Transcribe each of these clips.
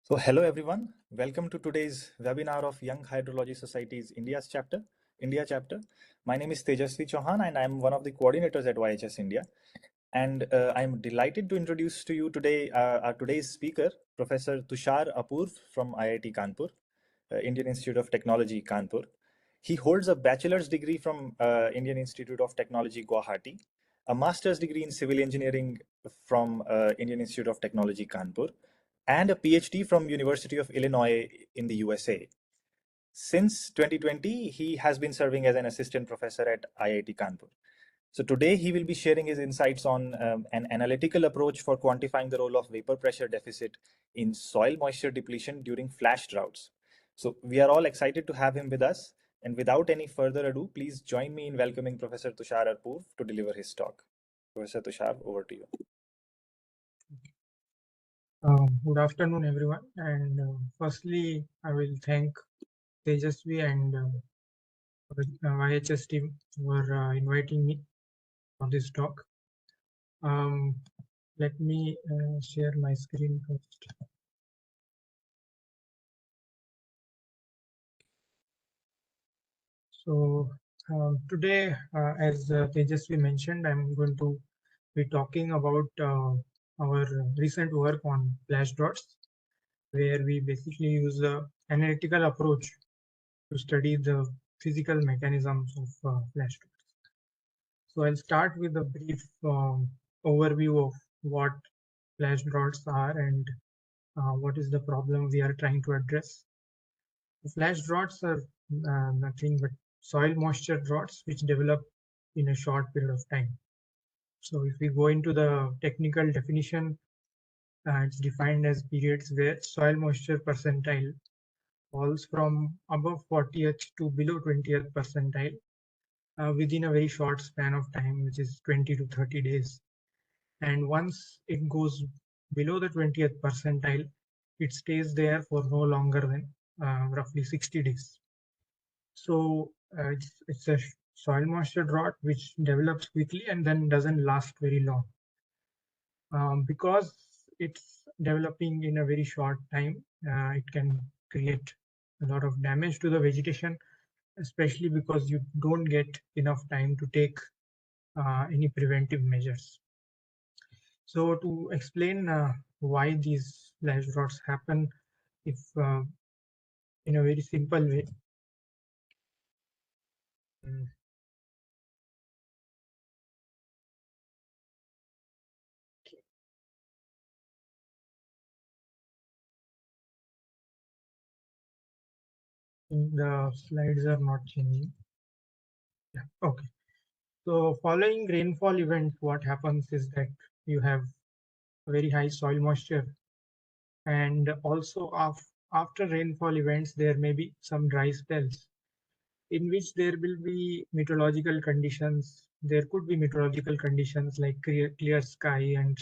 So hello everyone, welcome to today's webinar of Young Hydrologic Society's India chapter. My name is Tejasvi Chauhan and I'm one of the coordinators at YHS India. And I'm delighted to introduce to you today our today's speaker, Professor Tushar Apurv from IIT Kanpur, Indian Institute of Technology, Kanpur. He holds a bachelor's degree from Indian Institute of Technology, Guwahati, a master's degree in civil engineering from Indian Institute of Technology, Kanpur, and a PhD from University of Illinois in the USA. Since 2020, he has been serving as an assistant professor at IIT Kanpur. So today he will be sharing his insights on an analytical approach for quantifying the role of vapor pressure deficit in soil moisture depletion during flash droughts. So we are all excited to have him with us. And without any further ado, please join me in welcoming Professor Tushar Apurv to deliver his talk. Professor Tushar, over to you. Good afternoon, everyone. And firstly, I will thank Tejasvi and YHS team for inviting me for this talk. Let me share my screen first. So today, as Tejasvi mentioned, I'm going to be talking about our recent work on flash droughts, where we basically use an analytical approach to study the physical mechanisms of flash droughts. So I'll start with a brief overview of what flash droughts are and what is the problem we are trying to address. The flash droughts are nothing but soil moisture droughts which develop in a short period of time. So if we go into the technical definition, it's defined as periods where soil moisture percentile falls from above 40th to below 20th percentile within a very short span of time, which is 20 to 30 days. And once it goes below the 20th percentile, it stays there for no longer than roughly 60 days. So it's a soil moisture drought which develops quickly and then doesn't last very long. Because it's developing in a very short time, it can create a lot of damage to the vegetation, especially because you don't get enough time to take any preventive measures. So to explain why these flash droughts happen, if in a very simple way, the slides are not changing. Yeah, okay. So following rainfall events, what happens is that you have very high soil moisture, and also after rainfall events, there may be some dry spells in which there will be meteorological conditions. There could be meteorological conditions like clear sky and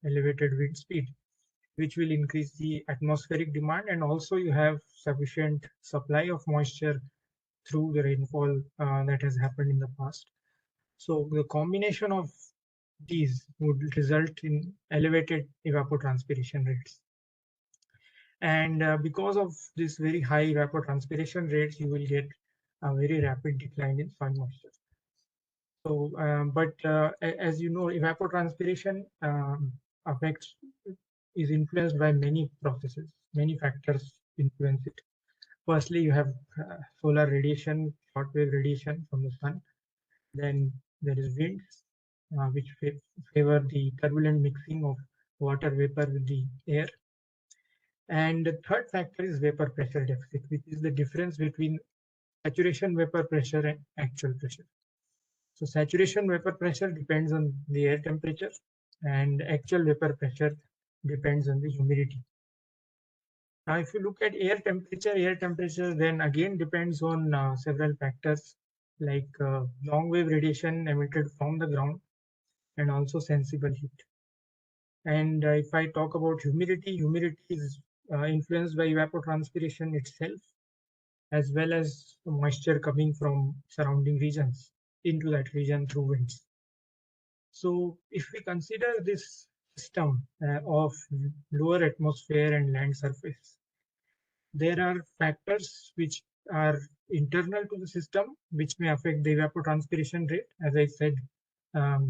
elevated wind speed, which will increase the atmospheric demand, and also you have sufficient supply of moisture through the rainfall that has happened in the past. So the combination of these would result in elevated evapotranspiration rates. And because of this very high evapotranspiration rates, you will get a very rapid decline in soil moisture. So, as you know, evapotranspiration is influenced by many processes, many factors influence it. Firstly, you have solar radiation, shortwave radiation from the sun. Then there is winds, which favor the turbulent mixing of water vapor with the air. And the third factor is vapor pressure deficit, which is the difference between saturation vapor pressure and actual pressure. So saturation vapor pressure depends on the air temperature, and actual vapor pressure depends on the humidity. Now, if you look at air temperature then again depends on several factors like long wave radiation emitted from the ground and also sensible heat. And if I talk about humidity, humidity is influenced by evapotranspiration itself, as well as moisture coming from surrounding regions into that region through winds. So if we consider this system of lower atmosphere and land surface. There are factors which are internal to the system, which may affect the evapotranspiration rate, as I said,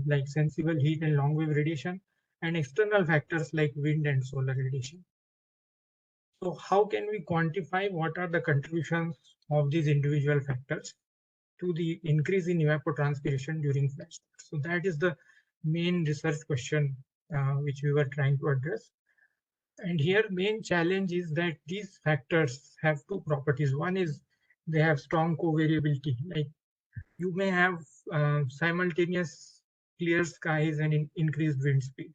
like sensible heat and long wave radiation, and external factors like wind and solar radiation. So how can we quantify what are the contributions of these individual factors to the increase in evapotranspiration during flash? So that is the main research question which we were trying to address. And here main challenge is that these factors have two properties. One is they have strong covariability. Like you may have simultaneous clear skies and increased wind speed.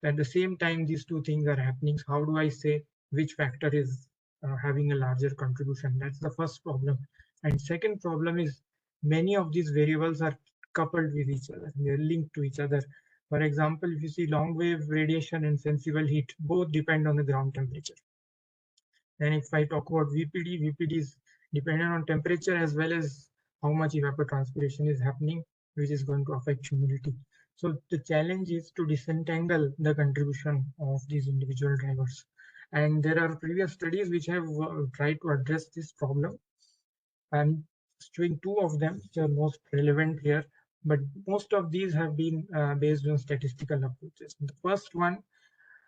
At the same time, these two things are happening. So how do I say which factor is having a larger contribution? That's the first problem. And second problem is many of these variables are coupled with each other. They're linked to each other. For example, if you see long wave radiation and sensible heat, both depend on the ground temperature. And if I talk about VPD is dependent on temperature as well as how much evapotranspiration is happening, which is going to affect humidity. So the challenge is to disentangle the contribution of these individual drivers. And there are previous studies which have tried to address this problem. I'm showing two of them which are most relevant here, but most of these have been based on statistical approaches. The first one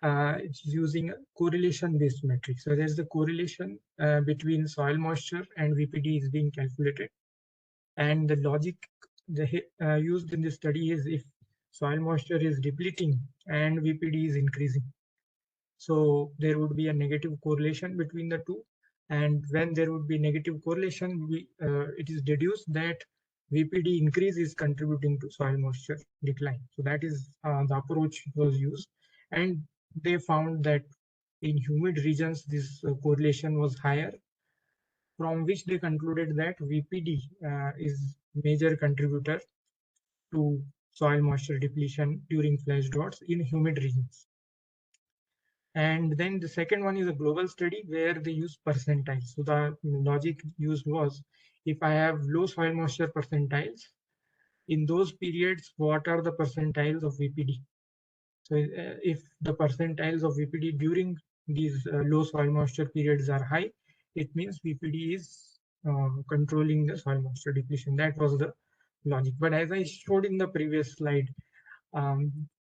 it's using a correlation-based metric. So there's the correlation between soil moisture and VPD is being calculated. And the logic used in this study is if soil moisture is depleting and VPD is increasing. So there would be a negative correlation between the two. And when there would be negative correlation, it is deduced that VPD increase is contributing to soil moisture decline. So that is the approach was used. And they found that in humid regions, this correlation was higher, from which they concluded that VPD is major contributor to soil moisture depletion during flash droughts in humid regions. And then the second one is a global study where they use percentiles. So the logic used was if I have low soil moisture percentiles, in those periods, what are the percentiles of VPD? So if the percentiles of VPD during these low soil moisture periods are high, it means VPD is controlling the soil moisture depletion. That was the logic. But as I showed in the previous slide,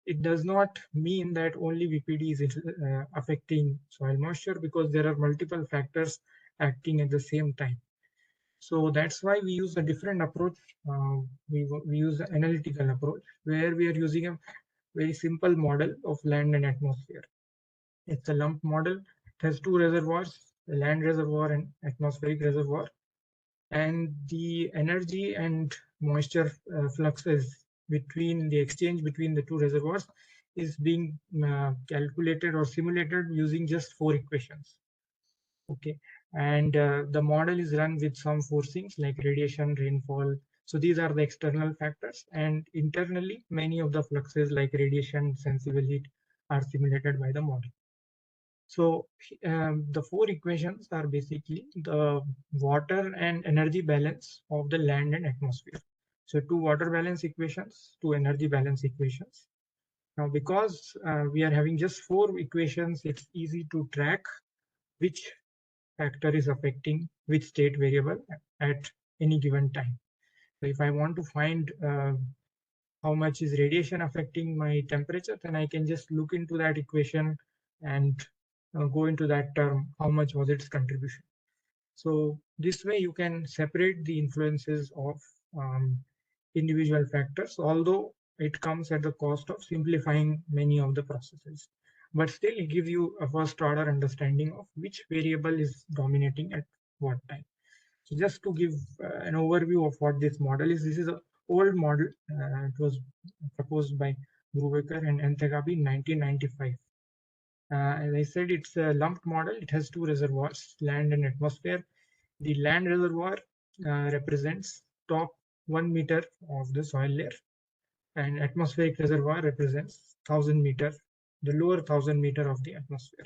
it does not mean that only VPD is affecting soil moisture because there are multiple factors acting at the same time. So that's why we use a different approach. We use the analytical approach where we are using a very simple model of land and atmosphere. It's a lump model. It has two reservoirs, the land reservoir and atmospheric reservoir. And the energy and moisture fluxes between the exchange between the two reservoirs is being calculated or simulated using just four equations. Okay, and the model is run with some forcings like radiation, rainfall. So these are the external factors, and internally many of the fluxes like radiation, sensible heat are simulated by the model. So the four equations are basically the water and energy balance of the land and atmosphere. So two water balance equations, two energy balance equations. Now, because we are having just four equations, it's easy to track which factor is affecting which state variable at any given time. So if I want to find how much is radiation affecting my temperature, then I can just look into that equation and go into that term, how much was its contribution. So this way you can separate the influences of individual factors, although it comes at the cost of simplifying many of the processes. But still it gives you a first order understanding of which variable is dominating at what time. So just to give an overview of what this model is, this is an old model. It was proposed by Brubaker and Entegabi in 1995. As I said, it's a lumped model. It has two reservoirs, land and atmosphere. The land reservoir represents top 1 meter of the soil layer, and atmospheric reservoir represents 1,000 meter, the lower 1,000 meter of the atmosphere,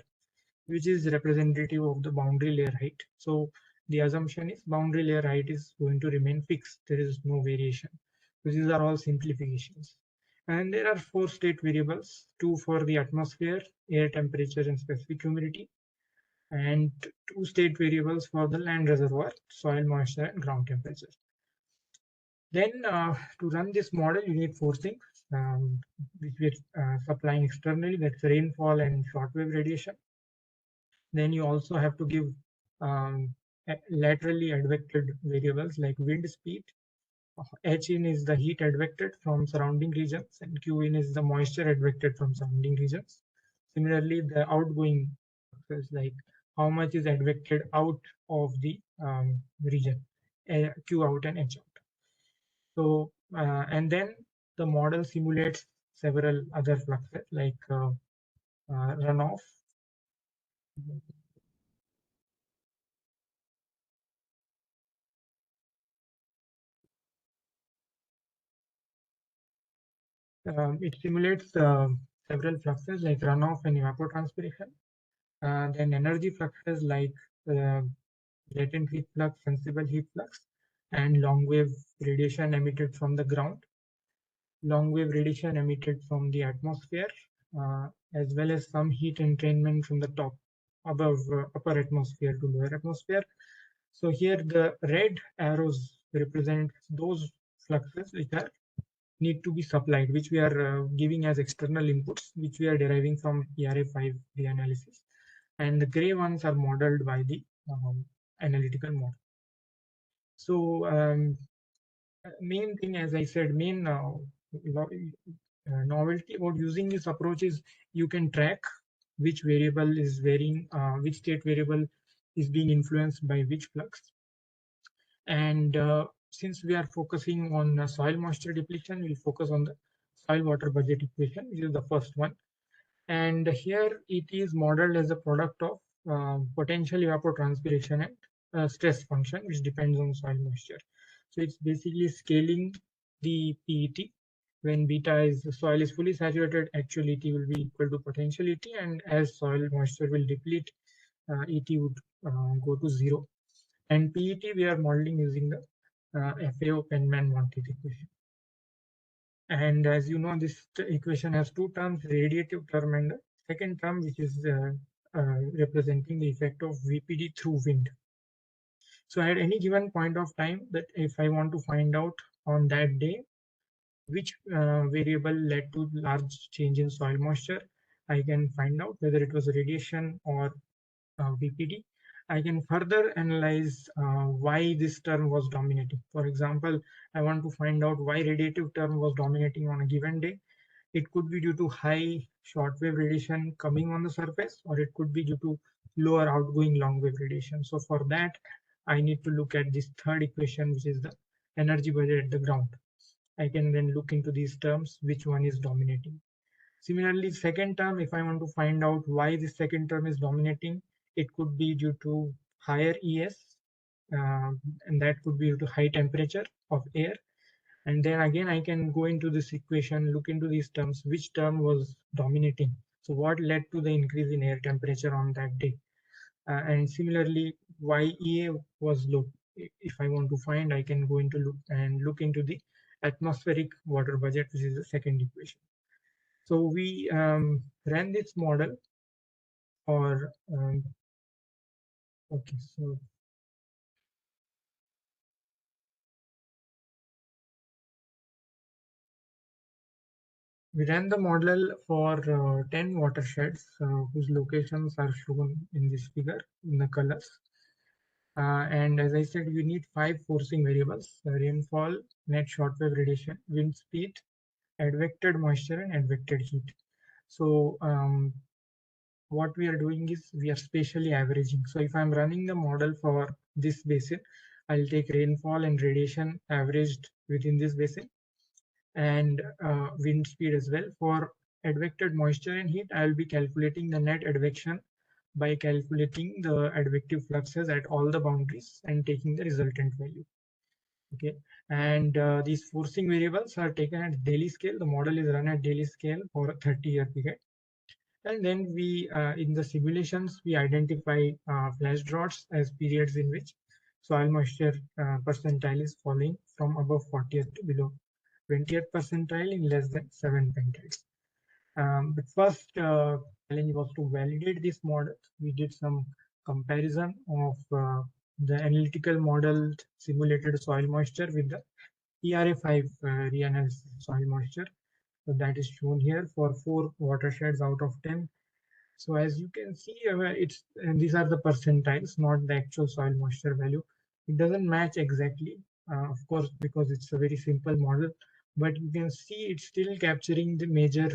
which is representative of the boundary layer height. So the assumption is boundary layer height is going to remain fixed. There is no variation. So these are all simplifications. And there are 4 state variables, 2 for the atmosphere, air temperature and specific humidity, and 2 state variables for the land reservoir, soil moisture and ground temperature. Then to run this model, you need 4 things, which we're supplying externally, that's rainfall and shortwave radiation. Then you also have to give laterally advected variables like wind speed. H in is the heat advected from surrounding regions, and Q in is the moisture advected from surrounding regions. Similarly, the outgoing is like how much is advected out of the region, Q out and H out. So, and then the model simulates several other fluxes like runoff. It simulates several fluxes like runoff and evapotranspiration. Then energy fluxes like latent heat flux, sensible heat flux, and long wave radiation emitted from the ground, long wave radiation emitted from the atmosphere, as well as some heat entrainment from the top above upper atmosphere to lower atmosphere. So here the red arrows represent those fluxes which are need to be supplied, which we are giving as external inputs, which we are deriving from ERA5 reanalysis. And the gray ones are modeled by the analytical model. So main thing, as I said, main novelty about using this approach is you can track which variable is varying, which state variable is being influenced by which flux. And since we are focusing on soil moisture depletion, we'll focus on the soil water budget equation, which is the first one. And here it is modeled as a product of potential evapotranspiration and stress function, which depends on soil moisture. So it's basically scaling the PET. When beta is the soil is fully saturated, actual ET will be equal to potential ET, and as soil moisture will deplete, ET would go to 0. And PET we are modeling using the FAO Penman-Monteith equation. And as you know, this equation has 2 terms, radiative term and the second term, which is representing the effect of VPD through wind. So at any given point of time, that if I want to find out on that day which variable led to large change in soil moisture, I can find out whether it was radiation or VPD. I can further analyze why this term was dominating. For example, I want to find out why radiative term was dominating on a given day. It could be due to high shortwave radiation coming on the surface, or it could be due to lower outgoing long wave radiation. So for that, I need to look at this third equation, which is the energy budget at the ground. I can then look into these terms, which one is dominating. Similarly, second term, if I want to find out why this second term is dominating, it could be due to higher ES, and that could be due to high temperature of air. And then again, I can go into this equation, look into these terms, which term was dominating. So what led to the increase in air temperature on that day? And similarly, why EA was low. If I want to find, I can go into look into the atmospheric water budget, which is the second equation. So we ran this model for, okay, so we ran the model for 10 watersheds whose locations are shown in this figure in the colors. And as I said, we need 5 forcing variables: rainfall, net shortwave radiation, wind speed, advected moisture, and advected heat. So what we are doing is we are spatially averaging. So if I'm running the model for this basin, I'll take rainfall and radiation averaged within this basin, and wind speed as well. For advected moisture and heat, I'll be calculating the net advection by calculating the advective fluxes at all the boundaries and taking the resultant value. Okay, and these forcing variables are taken at daily scale. The model is run at daily scale for a 30-year period. And then we, in the simulations, we identify flash droughts as periods in which soil moisture percentile is falling from above 40th to below 20th percentile in less than 7 pentiles. The first challenge was to validate this model. We did some comparison of the analytical model simulated soil moisture with the ERA5 reanalysis soil moisture. So that is shown here for 4 watersheds out of 10. So as you can see, these are the percentiles, not the actual soil moisture value. It doesn't match exactly, of course, because it's a very simple model. But you can see it's still capturing the major,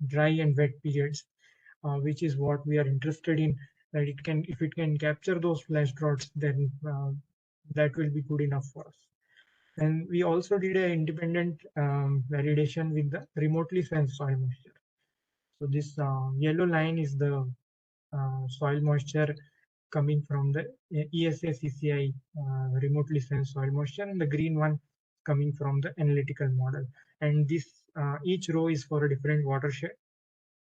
dry and wet periods, which is what we are interested in. That it can, if it can capture those flash droughts, then that will be good enough for us. And we also did an independent validation with the remotely sensed soil moisture. So this yellow line is the soil moisture coming from the ESA CCI remotely sensed soil moisture, and the green one coming from the analytical model. And this each row is for a different watershed,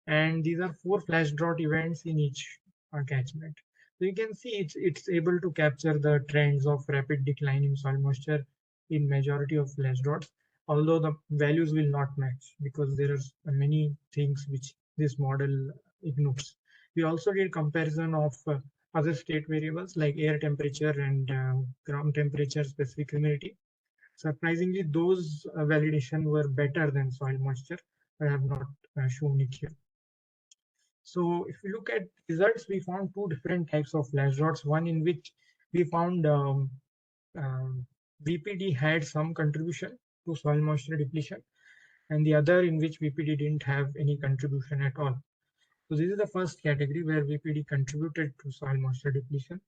and these are 4 flash drought events in each catchment. So you can see it's able to capture the trends of rapid decline in soil moisture in majority of flash droughts, although the values will not match because there are many things which this model ignores. We also did comparison of other state variables like air temperature and ground temperature, specific humidity. Surprisingly, those validation were better than soil moisture. I have not shown it here. So if we look at results, we found 2 different types of flash droughts. One in which we found VPD had some contribution to soil moisture depletion, and the other in which VPD didn't have any contribution at all. So this is the first category where VPD contributed to soil moisture depletion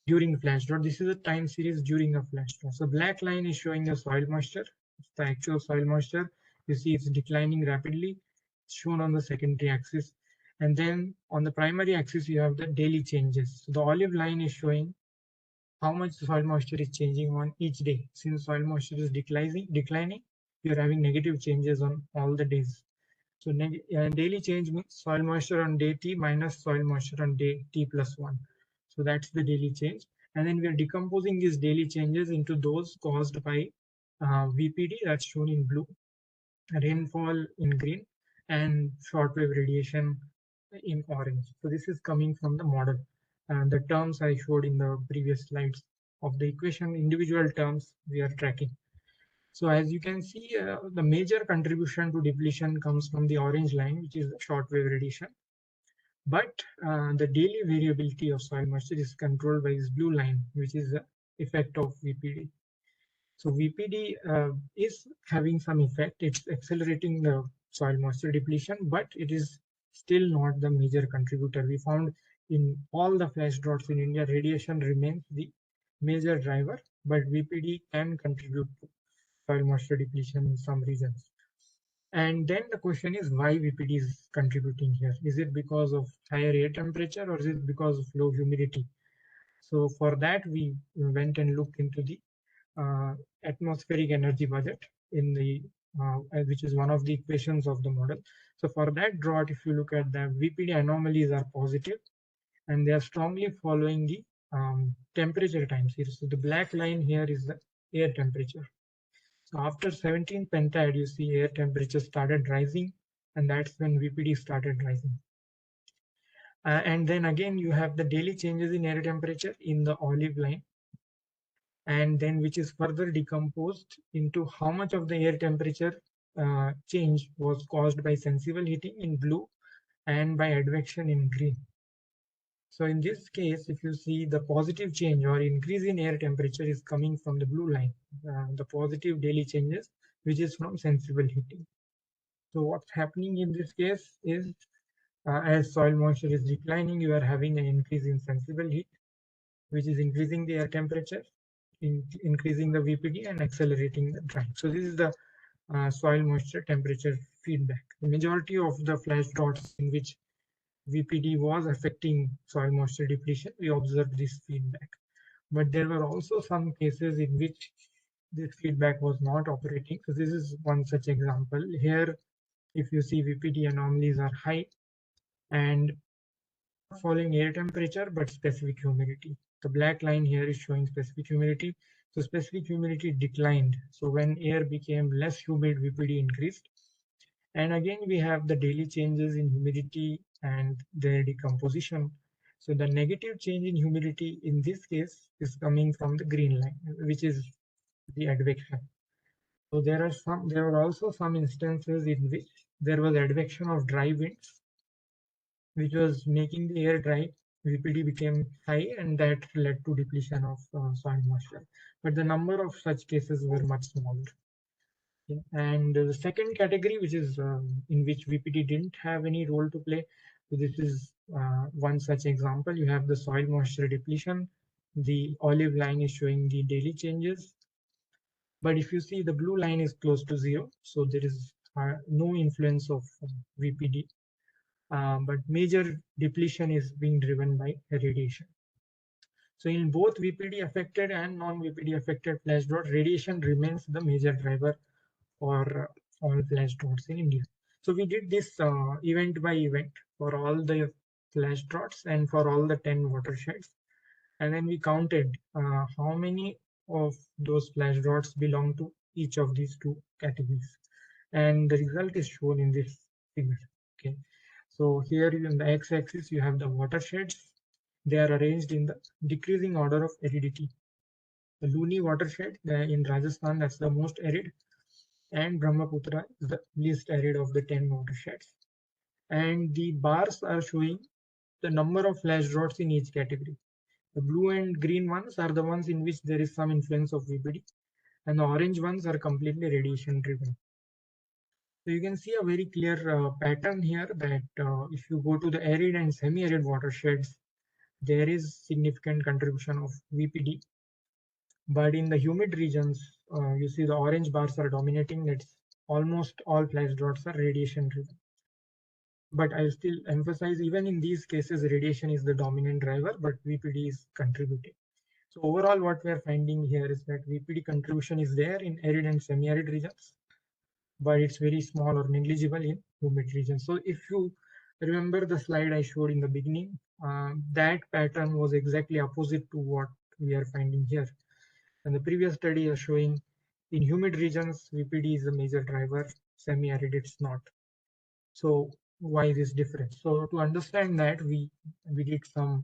during flash drought. This is a time series during a flash drought. So black line is showing the soil moisture. It's the actual soil moisture. You see it's declining rapidly. It's shown on the secondary axis. And then on the primary axis, you have the daily changes. So the olive line is showing how much soil moisture is changing on each day. Since soil moisture is declining, you're having negative changes on all the days. So daily change means soil moisture on day T minus soil moisture on day T plus 1. So that's the daily change. And then we are decomposing these daily changes into those caused by VPD, that's shown in blue, rainfall in green, and shortwave radiation in orange. So this is coming from the model. And the terms I showed in the previous slides of the equation, individual terms we are tracking. So as you can see, the major contribution to depletion comes from the orange line, which is shortwave radiation. But the daily variability of soil moisture is controlled by this blue line, which is the effect of VPD. So VPD is having some effect. It's accelerating the soil moisture depletion, but it is still not the major contributor. We found in all the flash droughts in India, radiation remains the major driver, but VPD can contribute to soil moisture depletion in some regions. And then the question is why VPD is contributing here. Is it because of higher air temperature or is it because of low humidity? So for that, we went and looked into the atmospheric energy budget in the which is one of the equations of the model. So for that drought, if you look at the VPD anomalies are positive and they are strongly following the temperature time series. So the black line here is the air temperature. So after 17 pentad, you see air temperature started rising, and that's when VPD started rising. And then again, you have the daily changes in air temperature in the olive line, and then which is further decomposed into how much of the air temperature change was caused by sensible heating in blue and by advection in green. So in this case, if you see the positive change or increase in air temperature is coming from the blue line, the positive daily changes, which is from sensible heating. So what's happening in this case is as soil moisture is declining, you are having an increase in sensible heat, which is increasing the air temperature, increasing the VPD and accelerating the drying. So this is the soil moisture temperature feedback. The majority of the flash droughts in which VPD was affecting soil moisture depletion, we observed this feedback. But there were also some cases in which this feedback was not operating. So this is one such example. Here, if you see VPD anomalies are high and following air temperature, but specific humidity. The black line here is showing specific humidity. So specific humidity declined. So when air became less humid, VPD increased. And again, we have the daily changes in humidity and their decomposition. So the negative change in humidity in this case is coming from the green line, which is the advection. So there are also some instances in which there was advection of dry winds, which was making the air dry. VPD became high, and that led to depletion of soil moisture. But the number of such cases were much smaller. Okay. And the second category, which is in which VPD didn't have any role to play. So this is one such example. You have the soil moisture depletion. The olive line is showing the daily changes. But if you see, the blue line is close to zero, so there is no influence of VPD. But major depletion is being driven by radiation. So in both VPD affected and non-VPD affected flash drought, radiation remains the major driver for all flash droughts in India. So we did this event by event for all the flash droughts and for all the 10 watersheds. And then we counted how many of those flash droughts belong to each of these two categories. And the result is shown in this figure. Okay. So here in the x-axis, you have the watersheds. They are arranged in the decreasing order of aridity. The Luni watershed in Rajasthan, that's the most arid, and Brahmaputra is the least arid of the 10 watersheds. And the bars are showing the number of flash droughts in each category. The blue and green ones are the ones in which there is some influence of VPD, and the orange ones are completely radiation driven. So you can see a very clear pattern here that if you go to the arid and semi-arid watersheds, there is significant contribution of VPD. But in the humid regions, you see the orange bars are dominating. It's almost all flash droughts are radiation driven. But I still emphasize, even in these cases, radiation is the dominant driver, but VPD is contributing. So overall, what we are finding here is that VPD contribution is there in arid and semi-arid regions, but it's very small or negligible in humid regions. So if you remember the slide I showed in the beginning, that pattern was exactly opposite to what we are finding here. And the previous study is showing in humid regions, VPD is a major driver, semi-arid it's not. So why this difference? So to understand that, we did some,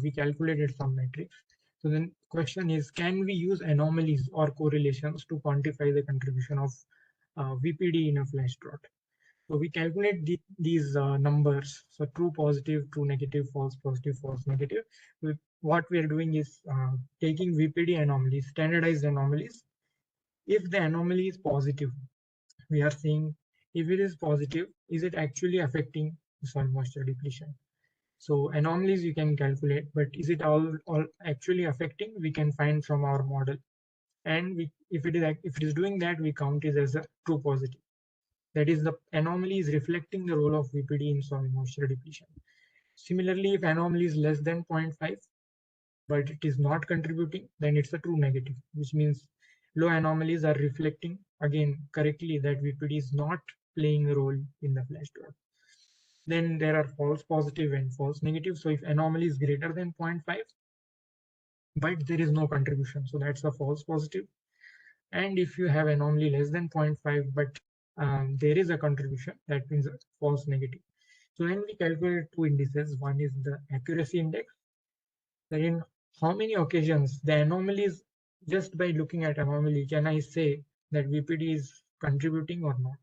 we calculated some metrics. So then question is, can we use anomalies or correlations to quantify the contribution of VPD in a flash drought? So we calculate these numbers. So true positive, true negative, false positive, false negative. What we are doing is taking VPD anomalies, standardized anomalies. If the anomaly is positive, we are seeing if it is positive, is it actually affecting soil moisture depletion? So anomalies you can calculate, but is it all actually affecting? We can find from our model, and if it is doing that, we count it as a true positive. That is, the anomaly is reflecting the role of VPD in soil moisture depletion. Similarly, if anomaly is less than 0.5, but it is not contributing, then it's a true negative, which means low anomalies are reflecting again correctly that VPD is not playing a role in the flash drought. Then there are false positive and false negative. So if anomaly is greater than 0.5, but there is no contribution, so that's a false positive. And if you have anomaly less than 0.5, but there is a contribution, that means a false negative. So when we calculate two indices, one is the accuracy index, that in how many occasions the anomalies, just by looking at anomaly, can I say that VPD is contributing or not?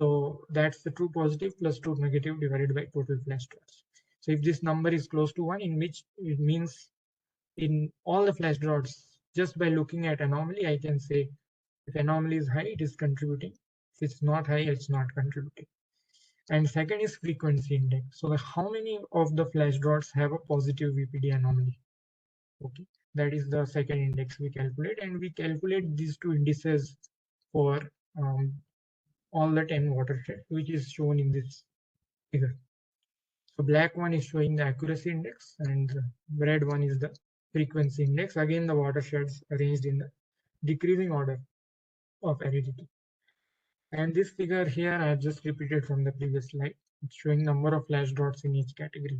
So that's the true positive plus true negative divided by total flash droughts. So if this number is close to 1, in which it means in all the flash droughts, just by looking at anomaly, I can say if anomaly is high, it is contributing. If it's not high, it's not contributing. And second is frequency index. So how many of the flash droughts have a positive VPD anomaly? Okay, that is the second index we calculate, and we calculate these two indices for all the 10 watersheds, which is shown in this figure. So black one is showing the accuracy index, and the red one is the frequency index. Again, the watersheds arranged in the decreasing order of aridity. And this figure here I have just repeated from the previous slide. It's showing number of flash droughts in each category.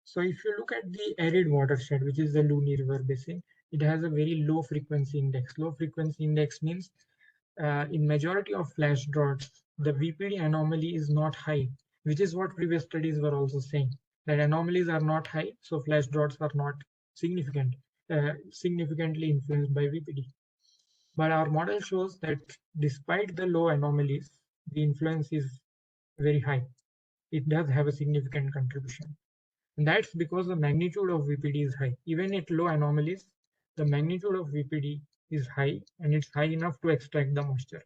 So if you look at the arid watershed, which is the Luni River basin, it has a very low frequency index. Low frequency index means in majority of flash droughts, the VPD anomaly is not high, which is what previous studies were also saying, that anomalies are not high, so flash droughts are not significantly influenced by VPD. But our model shows that despite the low anomalies, the influence is very high. It does have a significant contribution. And that's because the magnitude of VPD is high. Even at low anomalies, the magnitude of VPD is high, and it's high enough to extract the moisture.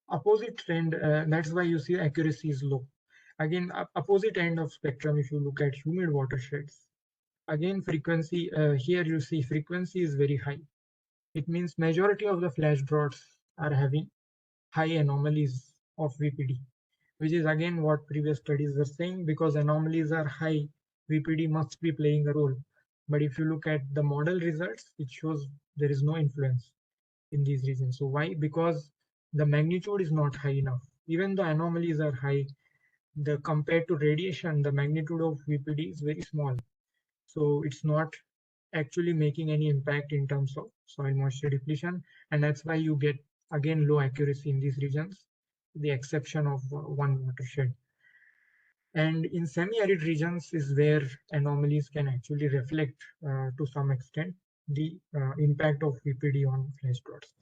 Opposite trend, that's why you see accuracy is low. Again, opposite end of spectrum, if you look at humid watersheds, again frequency, here you see frequency is very high. It means majority of the flash droughts are having high anomalies of VPD, which is again what previous studies were saying, because anomalies are high, VPD must be playing a role. But if you look at the model results, it shows there is no influence in these regions. So why? Because the magnitude is not high enough. Even the anomalies are high, the compared to radiation, the magnitude of VPD is very small. So it's not actually making any impact in terms of soil moisture depletion, and that's why you get again low accuracy in these regions, the exception of one watershed. And in semi-arid regions is where anomalies can actually reflect to some extent the impact of VPD on flash droughts.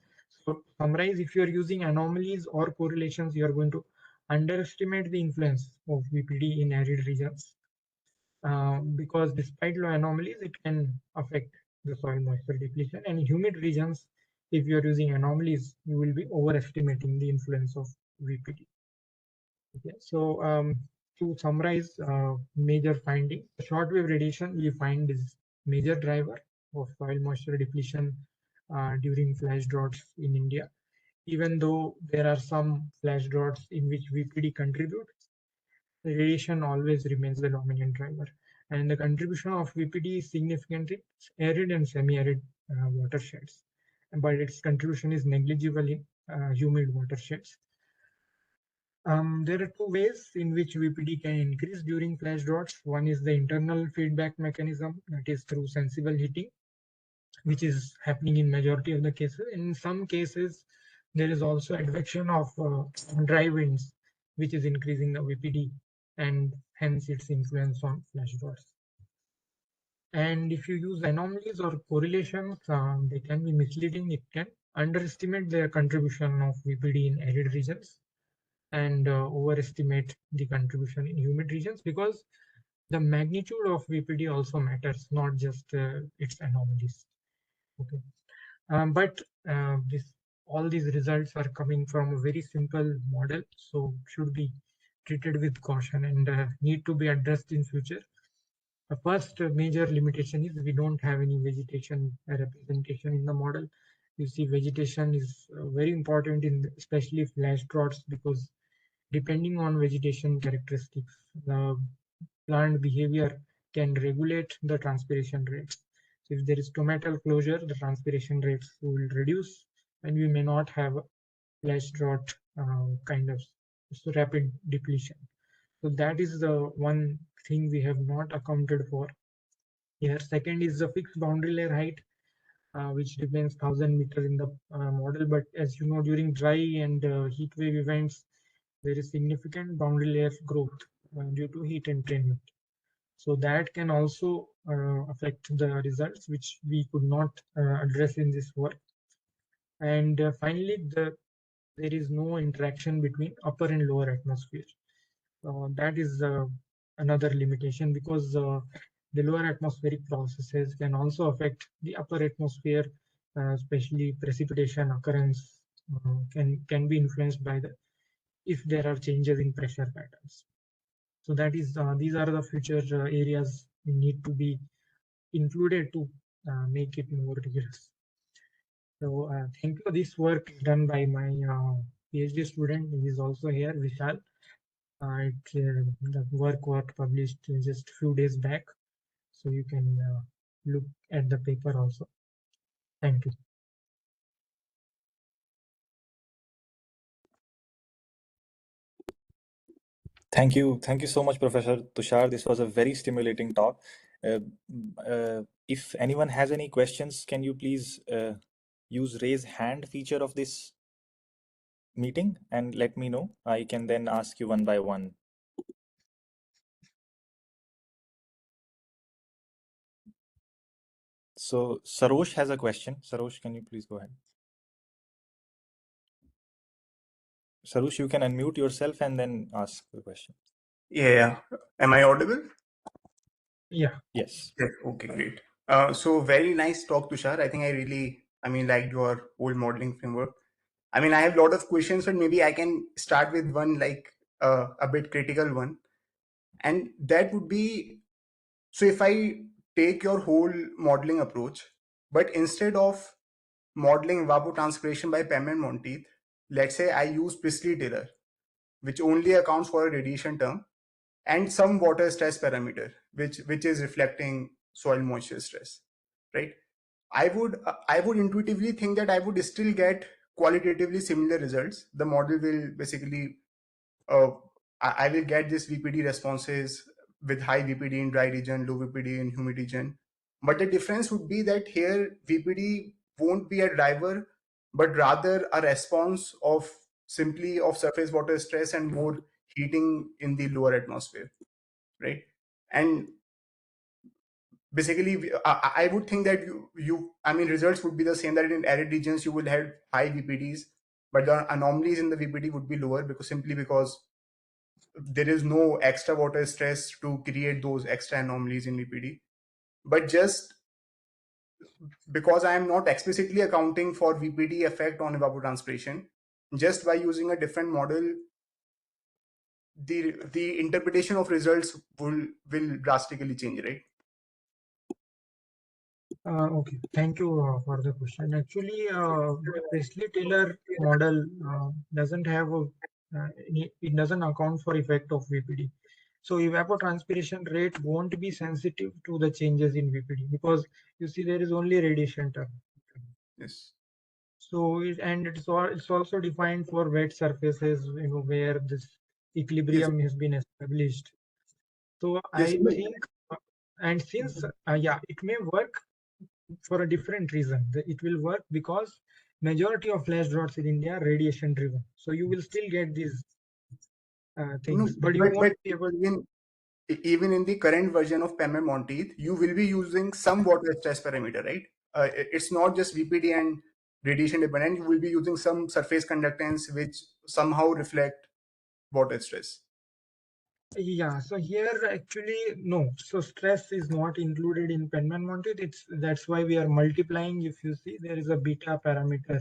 So to summarize, if you're using anomalies or correlations, you're going to underestimate the influence of VPD in arid regions, because despite low anomalies, it can affect the soil moisture depletion. And in humid regions, if you're using anomalies, you will be overestimating the influence of VPD. Okay, so to summarize major findings, shortwave radiation we find is major driver of soil moisture depletion during flash droughts in India. Even though there are some flash droughts in which VPD contributes, radiation always remains the dominant driver. And the contribution of VPD is significant in arid and semi-arid watersheds, but its contribution is negligible in humid watersheds. There are two ways in which VPD can increase during flash droughts. One is the internal feedback mechanism, that is through sensible heating, which is happening in majority of the cases. In some cases, there is also advection of dry winds, which is increasing the VPD and hence its influence on flash droughts. And if you use anomalies or correlations, they can be misleading. It can underestimate the contribution of VPD in arid regions and overestimate the contribution in humid regions, because the magnitude of VPD also matters, not just its anomalies. Okay, but all these results are coming from a very simple model, so should be treated with caution and need to be addressed in future. The first major limitation is we don't have any vegetation representation in the model. You see, vegetation is very important in especially flash droughts, because depending on vegetation characteristics, the plant behavior can regulate the transpiration rates. So if there is tomatal closure, the transpiration rates will reduce, and we may not have a flash drought kind of rapid depletion. So that is the one thing we have not accounted for here. Second is the fixed boundary layer height, which remains 1,000 meters in the model. But as you know, during dry and heat wave events, there is significant boundary layer growth due to heat entrainment. So that can also affect the results, which we could not address in this work. And finally, there is no interaction between upper and lower atmosphere. That is another limitation, because the lower atmospheric processes can also affect the upper atmosphere, especially precipitation occurrence can be influenced by the if there are changes in pressure patterns. So that is these are the future areas we need to be included to make it more rigorous. So thank you. This work is done by my PhD student. He is also here, Vishal. The work was published just a few days back, so you can look at the paper also. Thank you. Thank you so much, Professor Tushar. This was a very stimulating talk. If anyone has any questions, can you please use raise hand feature of this meeting and let me know. I can then ask you one by one. So Sarosh has a question. Sarosh, can you please go ahead? Sarosh, you can unmute yourself and then ask the question. Yeah. Am I audible? Yeah. Yes. Yes. Okay, great. So very nice talk, Tushar. I think I really, liked your old modeling framework. I have a lot of questions, but maybe I can start with one like a bit critical one. And that would be, so if I take your whole modeling approach, but instead of modeling evapotranspiration by Pem and Monteith, let's say I use Priestley-Taylor, which only accounts for a radiation term, and some water stress parameter, which is reflecting soil moisture stress, right? I would intuitively think that I would still get qualitatively similar results. The model will basically uh, I will get this VPD responses with high VPD in dry region, low VPD in humid region. But the difference would be that here VPD won't be a driver, but rather a response of simply of surface water stress and more heating in the lower atmosphere, right? And basically, I would think that results would be the same, that in arid regions you will have high VPDs, but the anomalies in the VPD would be lower because there is no extra water stress to create those extra anomalies in VPD. But just because I am not explicitly accounting for VPD effect on evapotranspiration, just by using a different model, the interpretation of results will drastically change, right? Okay, thank you for the question. Actually, Presley-Taylor model doesn't have it doesn't account for effect of VPD. So evapotranspiration rate won't be sensitive to the changes in VPD because you see there is only radiation term. Yes. So it's also defined for wet surfaces, where this Yes. equilibrium has been established. So Yes. I think, and since yeah, it may work for a different reason. It will work because majority of flash droughts in India are radiation driven. So you will still get these No, things, but you won't but be able. even in the current version of PEM and Monteith, you will be using some water stress parameter, right? It's not just VPD and radiation dependent. You will be using some surface conductance which somehow reflect water stress. Yeah, so here actually no. So stress is not included in Penman Monteith. That's why we are multiplying. If you see, there is a beta parameter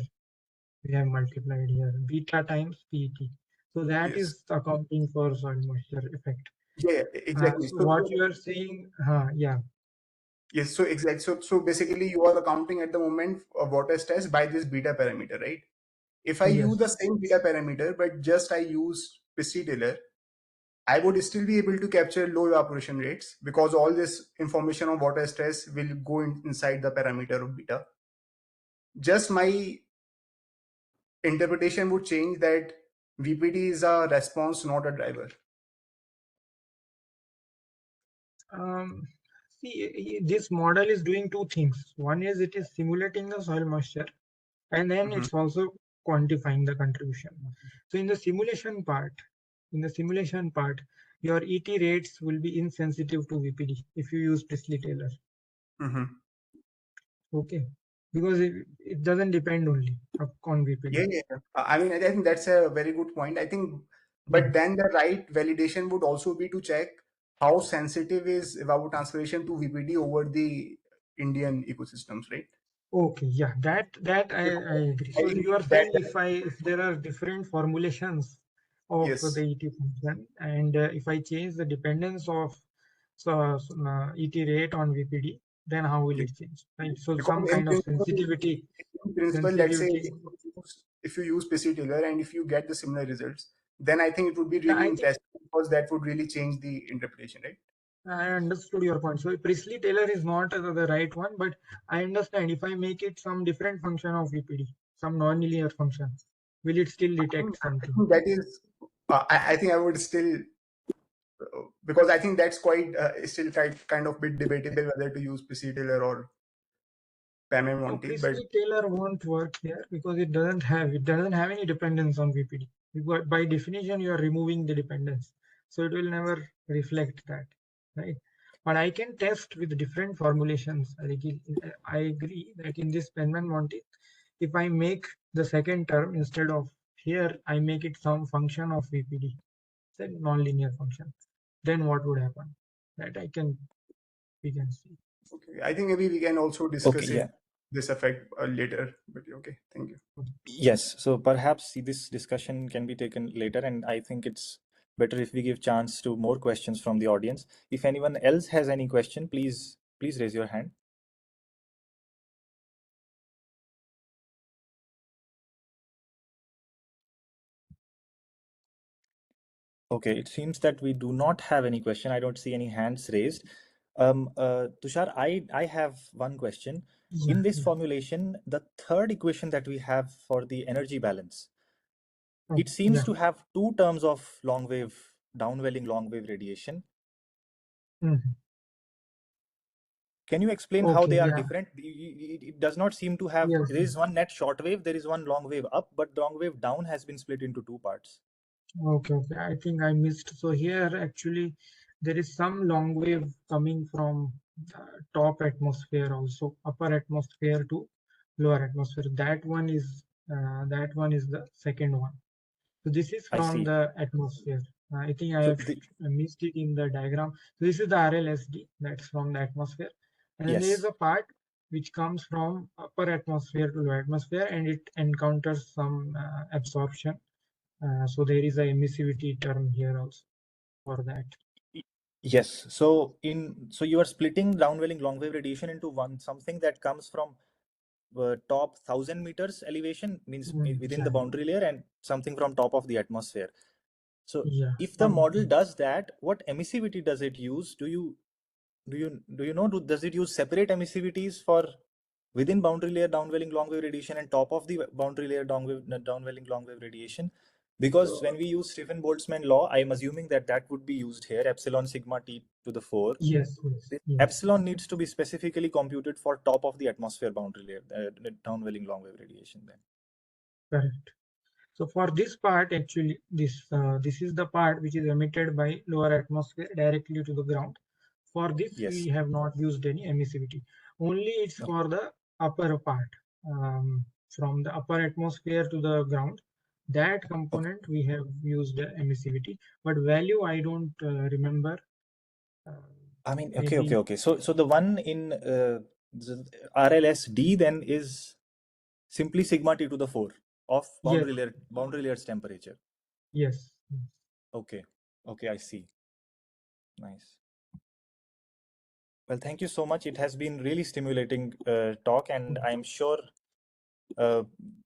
we have multiplied here, beta times PET. So that Yes. is accounting for soil moisture effect. Yeah, exactly. So what you are saying, yeah. Yes, so exactly. So basically, you are accounting at the moment of water stress by this beta parameter, right? If I use the Yes. same beta parameter, but just I use Taylor, I would still be able to capture low evaporation rates because all this information on water stress will go inside the parameter of beta. Just my interpretation would change that VPD is a response, not a driver. See, this model is doing two things. One is it is simulating the soil moisture, and then Mm-hmm. it's also quantifying the contribution. So in the simulation part, your ET rates will be insensitive to VPD if you use Priestley-Taylor. Mm-hmm. Okay, because it doesn't depend only on VPD. Yeah. I think that's a very good point. I think, but then the right validation would also be to check how sensitive is evapotranspiration to VPD over the Indian ecosystems, right? Okay, yeah, that I agree. I So think you are that, saying if there are different formulations of the yes, ET function, and if I change the dependence of ET rate on VPD, then how will yes. it change? Right. So Because some kind of in principle, let's say sensitivity. if you use PC Taylor and if you get the similar results, then I think it would be Yeah, really I think interesting because that would really change the interpretation, right? I understood your point. So Priestley Taylor is not the right one, but I understand if I make it some different function of VPD, some non-linear function, will it still detect I something? think that is, I think I would still because I think that's quite still kind of bit debatable whether to use Taylor or No, Monty. But Taylor won't work here because it doesn't have any dependence on VPD. Because by definition, you are removing the dependence, so it will never reflect that, right? But I can test with different formulations. I agree that in this Penman-Monty, if I make the second term instead of here, I make it some function of VPD, say non-linear function, then what would happen? That we can see. okay, I think maybe we can also Okay, discuss yeah. this effect later. But okay, thank you. Yes, so perhaps this discussion can be taken later, and I think it's better if we give chance to more questions from the audience. If anyone else has any question, please raise your hand. Okay, it seems that we do not have any question. I don't see any hands raised. Tushar, I have one question. In this formulation, the third equation that we have for the energy balance, it seems to have two terms of long wave, downwelling long wave radiation. Can you explain how they are different? It does not seem to have, there is one net short wave, there is one long wave up, but long wave down has been split into two parts. Okay, I think I missed. So here actually there is some long wave coming from top atmosphere also, upper atmosphere to lower atmosphere. That one is the second one. So this is I from see. the atmosphere. I think I So have missed it in the diagram. So this is the RLSD, that's from the atmosphere. And then there is yes. a part which comes from upper atmosphere to lower atmosphere, and it encounters some absorption. So there is a emissivity term here also for that. Yes. So you are splitting downwelling long wave radiation into something that comes from top 1000 meters elevation, means within the boundary layer, and something from top of the atmosphere. So if the model does that, what emissivity does it use? Do you know, does it use separate emissivities for within boundary layer downwelling long wave radiation and top of the boundary layer downwelling long wave radiation? Because when we use Stephen-Boltzmann law, I am assuming that would be used here, epsilon sigma t to the 4. Yes. Epsilon needs to be specifically computed for top of the atmosphere boundary layer, downwelling long wave radiation then. Correct. So for this part, actually, this is the part which is emitted by lower atmosphere directly to the ground. For this, we have not used any emissivity. Only it's for the upper part, from the upper atmosphere to the ground. That component we have used emissivity, but value I don't remember. I mean, okay. So the one in the RLSD then is simply sigma t to the 4 of boundary layer's temperature. Yes. Okay, I see. Nice. Well, thank you so much. It has been really stimulating talk, and I'm sure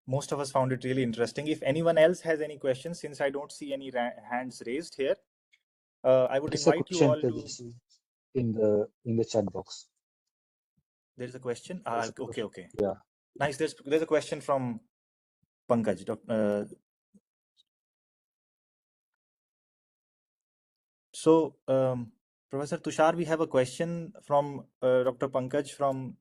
most of us found it really interesting. If anyone else has any questions, since I don't see any hands raised here, I would invite you all to. In the chat box. There's a question. Okay. Yeah. Nice. There's a question from Pankaj. So, Professor Tushar, we have a question from Dr. Pankaj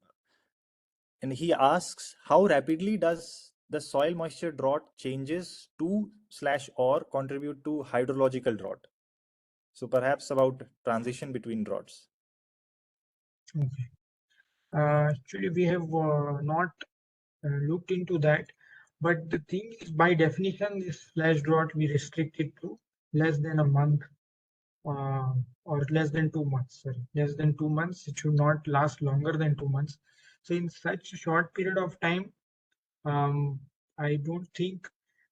and he asks, how rapidly does the soil moisture drought changes to/or contribute to hydrological drought? So perhaps about transition between droughts. Okay. Actually, we have not looked into that, but the thing is, by definition, this flash drought we restrict it to less than a month, or less than 2 months. Sorry, less than 2 months. It should not last longer than 2 months. So in such a short period of time, I don't think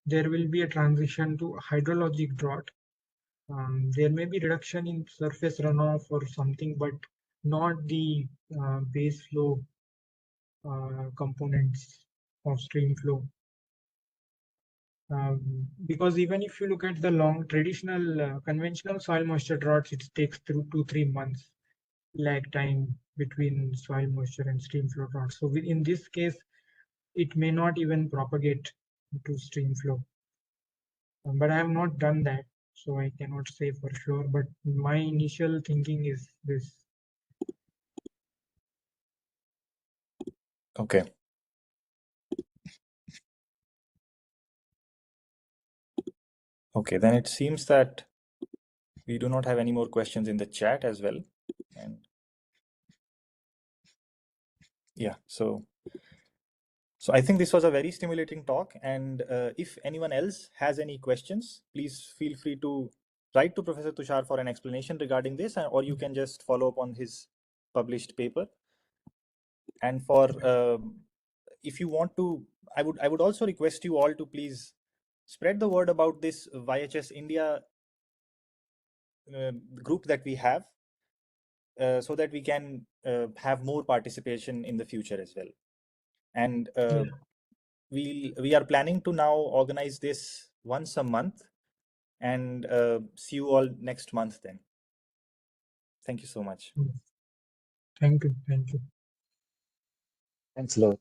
there will be a transition to hydrologic drought. There may be reduction in surface runoff or something, but not the base flow components of stream flow. Because even if you look at the long traditional conventional soil moisture droughts, it takes 2 to 3 months lag time between soil moisture and stream flow droughts. So in this case, it may not even propagate to stream flow. But I have not done that. so I cannot say for sure, but my initial thinking is this. Okay. Okay, then it seems that we do not have any more questions in the chat as well. And yeah, so I think this was a very stimulating talk. And if anyone else has any questions, please feel free to write to Professor Tushar for an explanation regarding this, or you can just follow up on his published paper. And for if you want to, I would also request you all to please spread the word about this YHS India group that we have, so that we can have more participation in the future as well. And we are planning to now organize this once a month, and see you all next month then. Thank you so much. Thank you. Thank you. Thanks a lot.